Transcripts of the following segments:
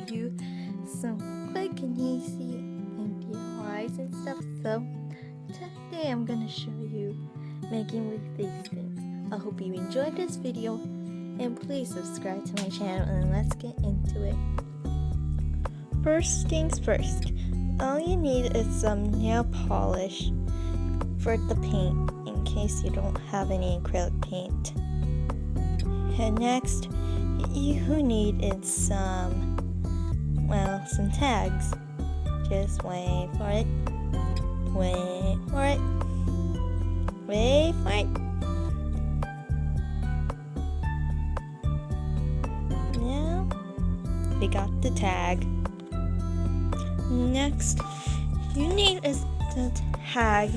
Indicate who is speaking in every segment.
Speaker 1: you some quick and easy and DIYs and stuff. So today I'm gonna show you making with these things. I hope you enjoyed this video and please subscribe to my channel and let's get into it. First things first, all you need is some nail polish for the paint in case you don't have any acrylic paint. And next, you need is some tags. Just wait for it. Wait for it. Wait for it. Now, we got the tag. Next, you need is the tag,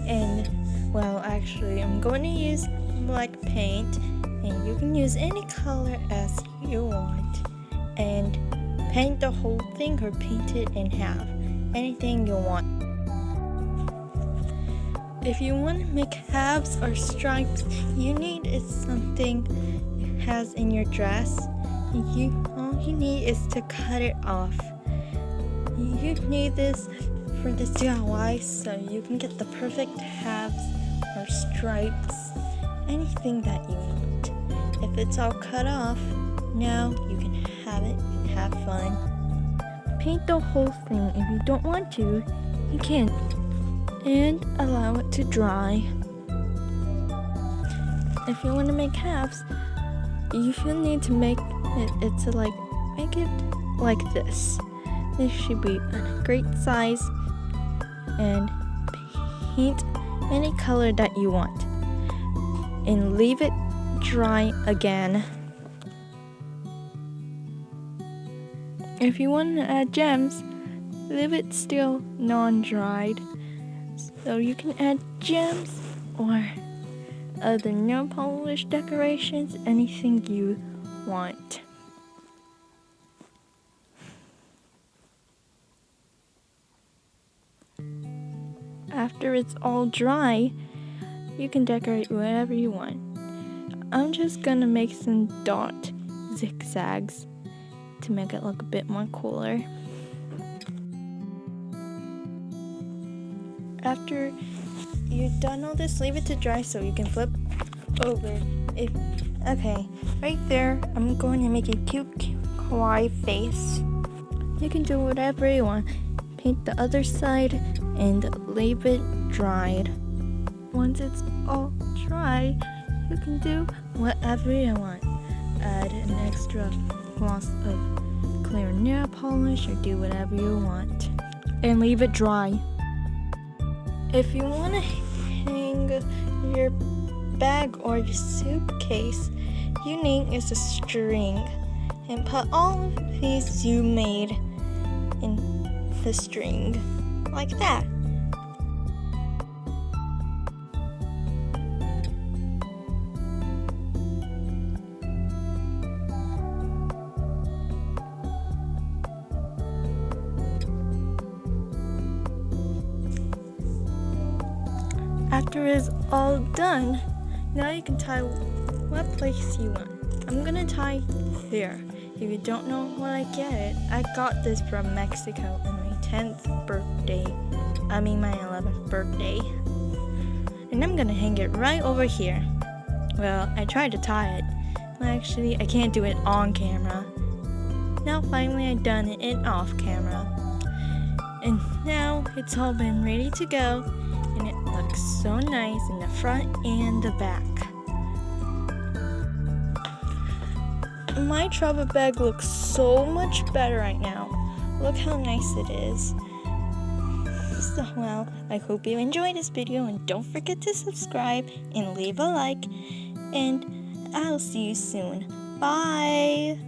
Speaker 1: and actually I'm going to use black paint, and you can use any color as you want and paint the whole thing or paint it in half, anything you want. If you want to make halves or stripes, you need is something it has in your dress. All you need is to cut it off. You need this for this DIY so you can get the perfect halves or stripes, anything that you want. If it's all cut off, now you can have it and have fun. Paint the whole thing. If you don't want to, you can. And allow it to dry. If you want to make halves, you should need to make it make it like this. This should be a great size, and paint any color that you want and leave it dry again. If you want to add gems, leave it still non-dried, so you can add gems or other nail polish decorations, anything you want. After it's all dry, you can decorate whatever you want. I'm just gonna make some dot zigzags to make it look a bit more cooler. After you've done all this, leave it to dry so you can flip over. Okay, right there, I'm going to make a cute kawaii face. You can do whatever you want. Paint the other side and leave it dried. Once it's all dry, you can do whatever you want. Add an extra gloss of clear nail polish or do whatever you want. And leave it dry. If you want to hang your bag or your suitcase, you need is a string. And put all of these you made in the string, like that. After it's all done, now you can tie what place you want. I'm gonna tie here. If you don't know where I get it, I got this from Mexico on my 10th birthday. My 11th birthday. And I'm gonna hang it right over here. Well, I tried to tie it. Actually, I can't do it on camera. Now finally I've done it off camera. And now it's all been ready to go. And it looks so nice in the front and the back. My travel bag looks so much better right now. Look how nice it is. So I hope you enjoyed this video, and don't forget to subscribe and leave a like, and I'll see you soon. Bye!